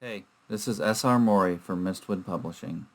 Hey, this is S.R. Maury from Mistwood Publishing.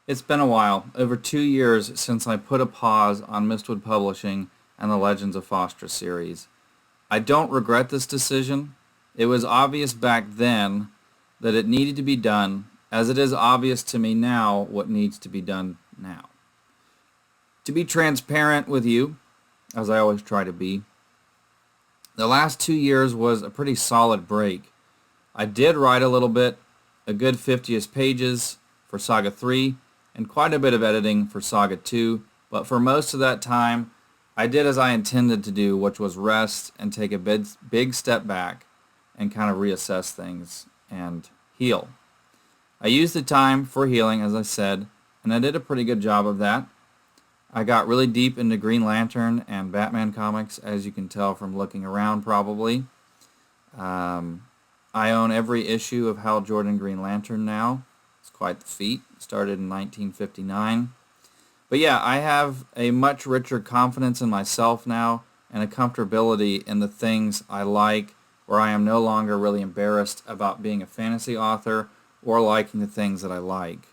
It's been a while, over 2 years since I put a pause on Mistwood Publishing and the Legends of Fostra series. I don't regret this decision. It was obvious back then that it needed to be done, as it is obvious to me now what needs to be done now. To be transparent with you, as I always try to be, the last 2 years was a pretty solid break. I did write a little bit, a good 50-ish pages for Saga III, and quite a bit of editing for Saga II, but for most of that time, I did as I intended to do, which was rest and take a big step back and kind of reassess things and heal. I used the time for healing, as I said, and I did a pretty good job of that. I got really deep into Green Lantern and Batman comics, as you can tell from looking around probably. I own every issue of Hal Jordan Green Lantern now. It's quite the feat. It started in 1959. But yeah, I have a much richer confidence in myself now and a comfortability in the things I like, where I am no longer really embarrassed about being a fantasy author or liking the things that I like.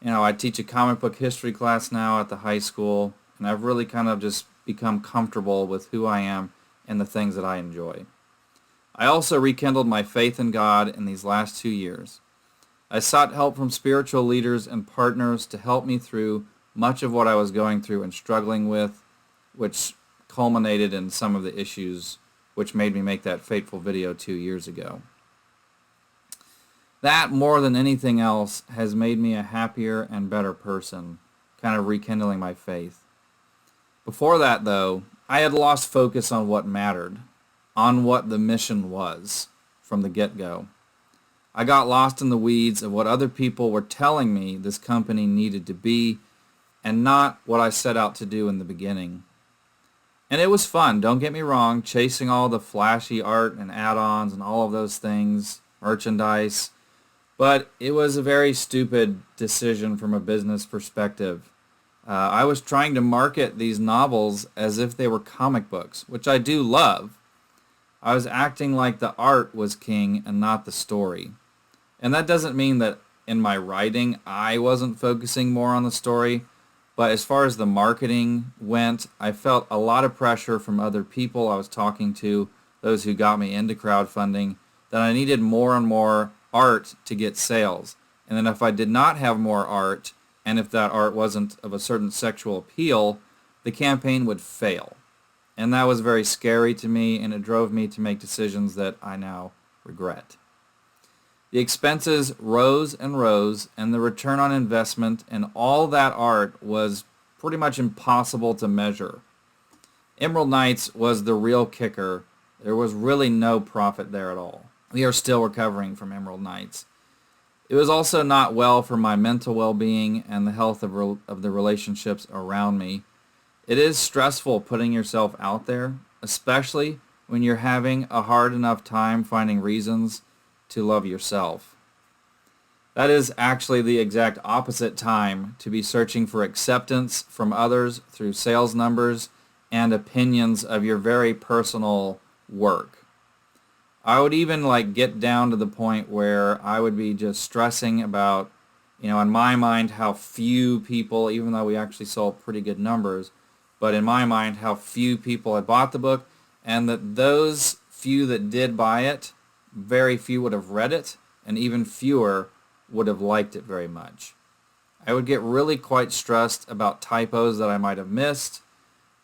You know, I teach a comic book history class now at the high school, and I've really kind of just become comfortable with who I am and the things that I enjoy. I also rekindled my faith in God in these last 2 years. I sought help from spiritual leaders and partners to help me through much of what I was going through and struggling with, which culminated in some of the issues which made me make that fateful video 2 years ago. That, more than anything else, has made me a happier and better person, kind of rekindling my faith. Before that, though, I had lost focus on what mattered, on what the mission was, from the get-go. I got lost in the weeds of what other people were telling me this company needed to be, and not what I set out to do in the beginning. And it was fun, don't get me wrong, chasing all the flashy art and add-ons and all of those things, merchandise, but it was a very stupid decision from a business perspective. I was trying to market these novels as if they were comic books, which I do love. I was acting like the art was king and not the story. And that doesn't mean that in my writing I wasn't focusing more on the story, but as far as the marketing went, I felt a lot of pressure from other people I was talking to, those who got me into crowdfunding, that I needed more and more art to get sales. And then if I did not have more art, and if that art wasn't of a certain sexual appeal, the campaign would fail. And that was very scary to me, and it drove me to make decisions that I now regret. The expenses rose and rose, and the return on investment and all that art was pretty much impossible to measure. Emerald Knights was the real kicker. There was really no profit there at all. We are still recovering from Emerald Knights. It was also not well for my mental well-being and the health of the relationships around me. It is stressful putting yourself out there, especially when you're having a hard enough time finding reasons to love yourself. That is actually the exact opposite time to be searching for acceptance from others through sales numbers and opinions of your very personal work. I would even get down to the point where I would be just stressing about, in my mind, how few people, even though we actually sold pretty good numbers, but in my mind, how few people had bought the book, and that those few that did buy it, very few would have read it, and even fewer would have liked it very much. I would get really quite stressed about typos that I might have missed,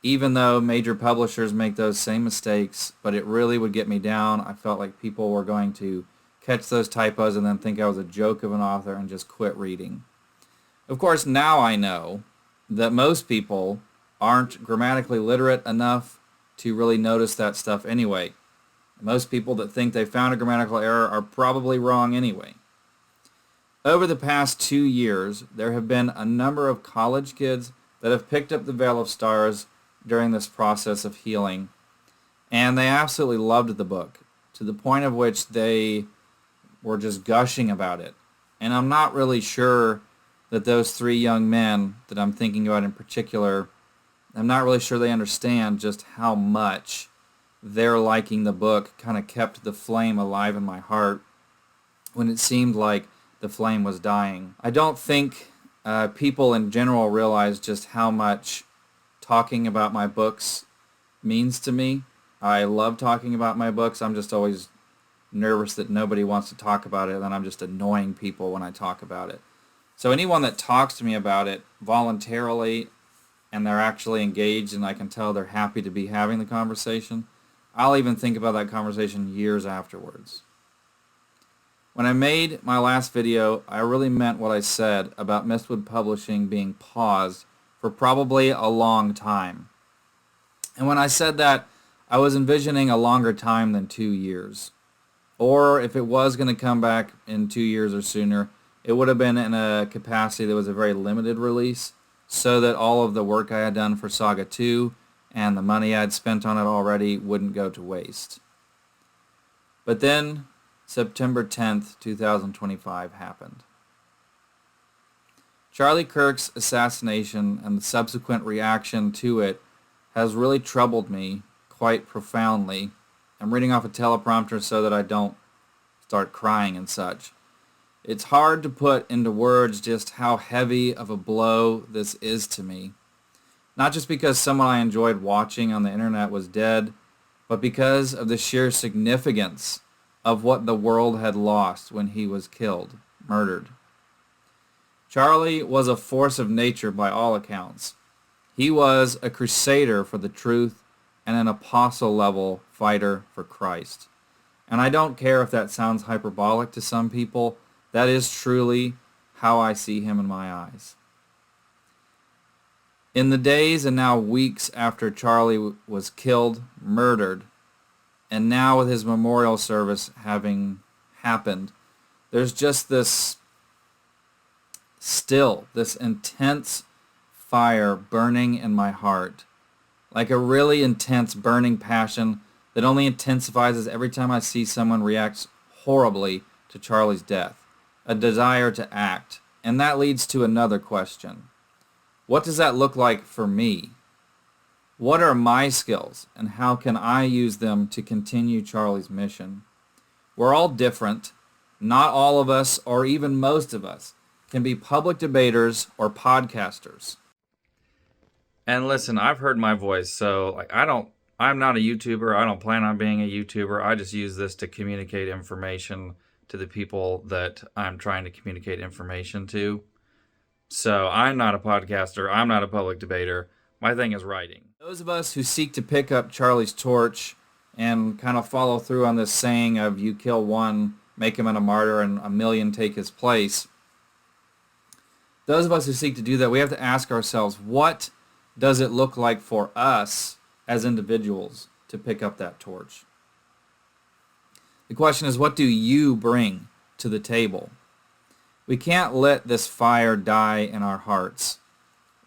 even though major publishers make those same mistakes, but it really would get me down. I felt like people were going to catch those typos and then think I was a joke of an author and just quit reading. Of course, now I know that most people aren't grammatically literate enough to really notice that stuff anyway. Most people that think they found a grammatical error are probably wrong anyway. Over the past 2 years, there have been a number of college kids that have picked up the Veil of Stars during this process of healing, and they absolutely loved the book, to the point of which they were just gushing about it. And I'm not really sure that those 3 young men that I'm thinking about in particular, I'm not really sure they understand just how much their liking the book kind of kept the flame alive in my heart when it seemed like the flame was dying. I don't think people in general realize just how much talking about my books means to me. I love talking about my books. I'm just always nervous that nobody wants to talk about it, and I'm just annoying people when I talk about it. So anyone that talks to me about it voluntarily and they're actually engaged and I can tell they're happy to be having the conversation, I'll even think about that conversation years afterwards. When I made my last video, I really meant what I said about Mistwood Publishing being paused for probably a long time. And when I said that, I was envisioning a longer time than 2 years. Or if it was going to come back in 2 years or sooner, it would have been in a capacity that was a very limited release, so that all of the work I had done for Saga II and the money I had spent on it already wouldn't go to waste. But then, September 10th, 2025 happened. Charlie Kirk's assassination and the subsequent reaction to it has really troubled me quite profoundly. I'm reading off a teleprompter so that I don't start crying and such. It's hard to put into words just how heavy of a blow this is to me. Not just because someone I enjoyed watching on the internet was dead, but because of the sheer significance of what the world had lost when he was killed, murdered. Charlie was a force of nature by all accounts. He was a crusader for the truth and an apostle-level fighter for Christ. And I don't care if that sounds hyperbolic to some people. That is truly how I see him in my eyes. In the days and now weeks after Charlie was killed, murdered, and now with his memorial service having happened, there's just this intense fire burning in my heart, like a really intense burning passion that only intensifies every time I see someone react horribly to Charlie's death, a desire to act. And that leads to another question. What does that look like for me? What are my skills, and how can I use them to continue Charlie's mission? We're all different. Not all of us, or even most of us, can be public debaters or podcasters. And listen, I've heard my voice, so I'm not a YouTuber. I don't plan on being a YouTuber. I just use this to communicate information to the people that I'm trying to communicate information to. So I'm not a podcaster. I'm not a public debater. My thing is writing. Those of us who seek to pick up Charlie's torch and kind of follow through on this saying of you kill one, make him a martyr, and a million take his place. Those of us who seek to do that, we have to ask ourselves, what does it look like for us as individuals to pick up that torch? The question is, what do you bring to the table? We can't let this fire die in our hearts.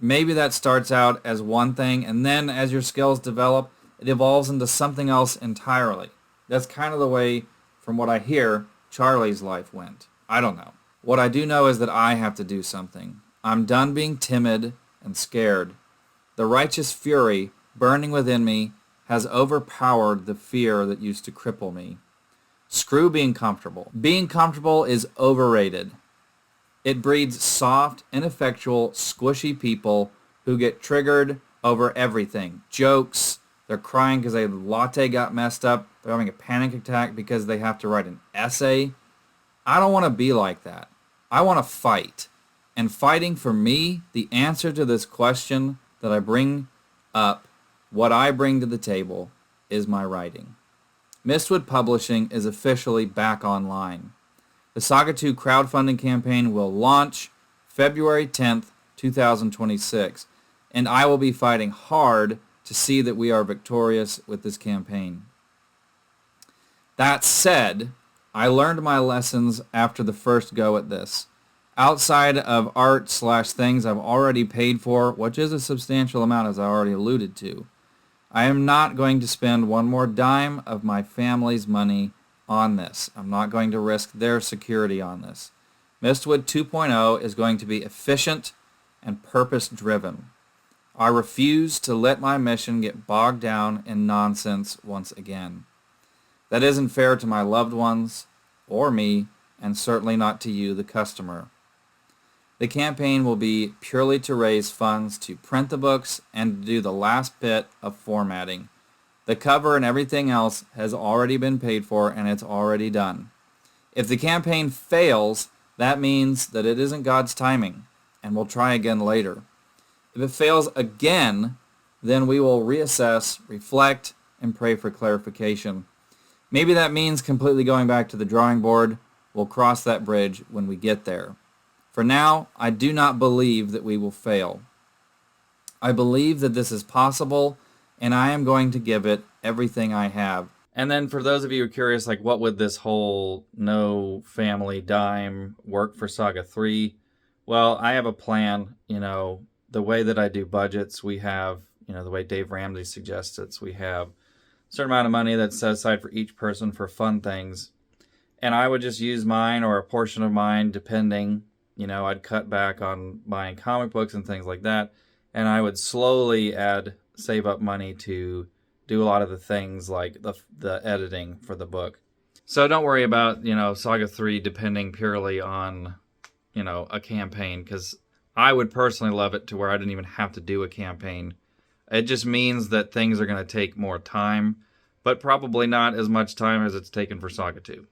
Maybe that starts out as one thing, and then as your skills develop, it evolves into something else entirely. That's kind of the way, from what I hear, Charlie's life went. I don't know. What I do know is that I have to do something. I'm done being timid and scared. The righteous fury burning within me has overpowered the fear that used to cripple me. Screw being comfortable. Being comfortable is overrated. It breeds soft, ineffectual, squishy people who get triggered over everything. Jokes, they're crying because their latte got messed up, they're having a panic attack because they have to write an essay. I don't want to be like that. I want to fight. And fighting for me, the answer to this question that I bring up, what I bring to the table, is my writing. Mistwood Publishing is officially back online. The Saga II crowdfunding campaign will launch February 10th, 2026, and I will be fighting hard to see that we are victorious with this campaign. That said, I learned my lessons after the first go at this. Outside of art slash things I've already paid for, which is a substantial amount as I already alluded to, I am not going to spend one more dime of my family's money on this. I'm not going to risk their security on this. Mistwood 2.0 is going to be efficient and purpose-driven. I refuse to let my mission get bogged down in nonsense once again. That isn't fair to my loved ones or me, and certainly not to you, the customer. The campaign will be purely to raise funds to print the books and to do the last bit of formatting. The cover and everything else has already been paid for and it's already done. If the campaign fails, that means that it isn't God's timing, and we'll try again later. If it fails again, then we will reassess, reflect, and pray for clarification. Maybe that means completely going back to the drawing board. We'll cross that bridge when we get there. For now, I do not believe that we will fail. I believe that this is possible, and I am going to give it everything I have. And then for those of you who are curious, like, what would this whole no family dime work for Saga 3? Well, I have a plan. The way that I do budgets, we have, the way Dave Ramsey suggests it, we have a certain amount of money that's set aside for each person for fun things. And I would just use mine or a portion of mine, depending. I'd cut back on buying comic books and things like that. And I would slowly save up money to do a lot of the things like the editing for the book. So don't worry about, Saga 3 depending purely on, a campaign, because I would personally love it to where I didn't even have to do a campaign. It just means that things are going to take more time, but probably not as much time as it's taken for Saga 2.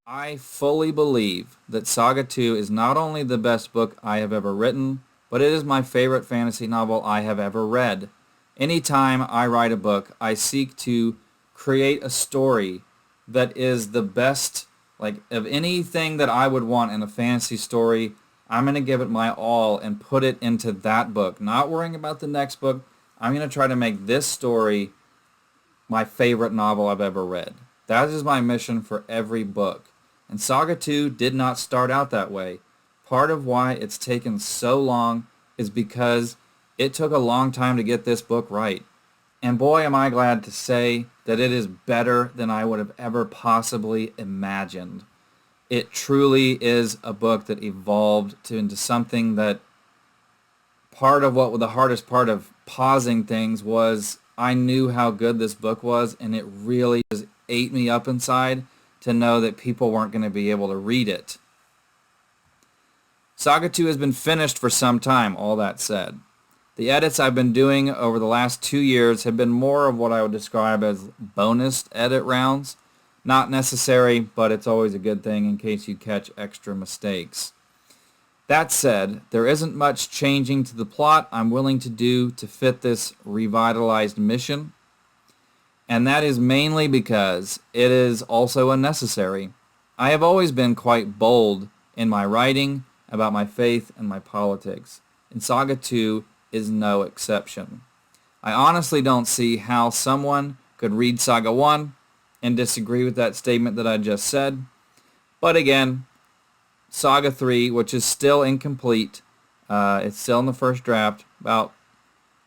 I fully believe that Saga II is not only the best book I have ever written, but it is my favorite fantasy novel I have ever read. Anytime I write a book, I seek to create a story that is the best, of anything that I would want in a fantasy story. I'm going to give it my all and put it into that book. Not worrying about the next book. I'm going to try to make this story my favorite novel I've ever read. That is my mission for every book. And Saga 2 did not start out that way. Part of why it's taken so long is because it took a long time to get this book right. And boy, am I glad to say that it is better than I would have ever possibly imagined. It truly is a book that evolved into something that the hardest part of pausing things was I knew how good this book was, and it really just ate me up inside to know that people weren't going to be able to read it. Saga 2 has been finished for some time, all that said. The edits I've been doing over the last 2 years have been more of what I would describe as bonus edit rounds. Not necessary, but it's always a good thing in case you catch extra mistakes. That said, there isn't much changing to the plot I'm willing to do to fit this revitalized mission. And that is mainly because it is also unnecessary. I have always been quite bold in my writing about my faith and my politics, and Saga 2 is no exception. I honestly don't see how someone could read Saga 1 and disagree with that statement that I just said. But again, Saga 3, which is still incomplete, it's still in the first draft, about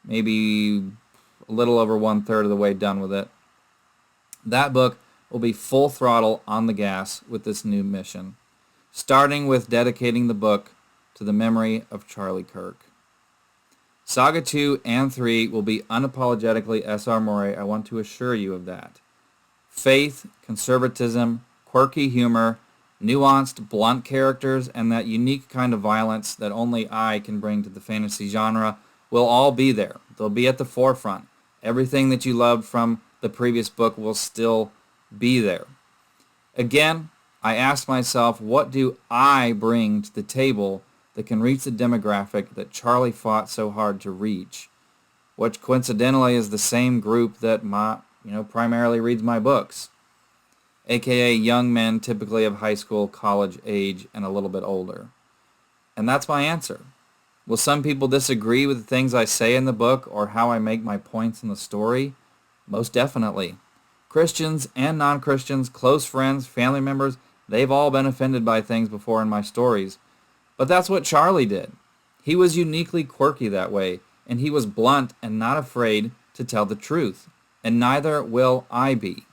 maybe a little over 1/3 of the way done with it. That book will be full throttle on the gas with this new mission, starting with dedicating the book to the memory of Charlie Kirk. Saga 2 and 3 will be unapologetically S.R. Morey, I want to assure you of that. Faith, conservatism, quirky humor, nuanced, blunt characters, and that unique kind of violence that only I can bring to the fantasy genre will all be there. They'll be at the forefront. Everything that you loved from the previous book will still be there. Again, I asked myself, what do I bring to the table that can reach the demographic that Charlie fought so hard to reach, which coincidentally is the same group that primarily reads my books, aka young men typically of high school, college age, and a little bit older. And that's my answer. Will some people disagree with the things I say in the book or how I make my points in the story? Most definitely. Christians and non-Christians, close friends, family members, they've all been offended by things before in my stories. But that's what Charlie did. He was uniquely quirky that way, and he was blunt and not afraid to tell the truth. And neither will I be.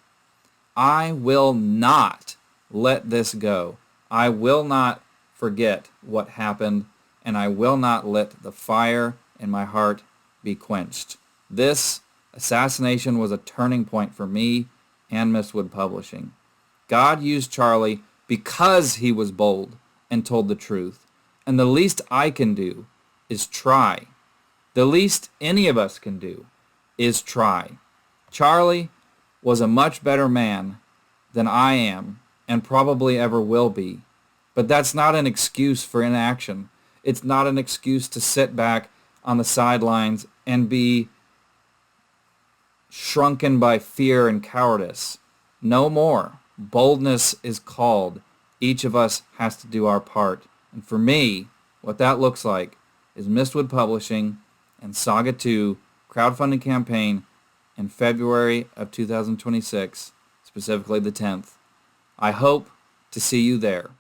I will not let this go. I will not forget what happened, and I will not let the fire in my heart be quenched. This assassination was a turning point for me and Mistwood Publishing. God used Charlie because he was bold and told the truth. And the least I can do is try. The least any of us can do is try. Charlie was a much better man than I am and probably ever will be. But that's not an excuse for inaction. It's not an excuse to sit back on the sidelines and be shrunken by fear and cowardice. No more. Boldness is called. Each of us has to do our part. And for me, what that looks like is Mistwood Publishing and Saga II crowdfunding campaign in February of 2026, specifically the 10th. I hope to see you there.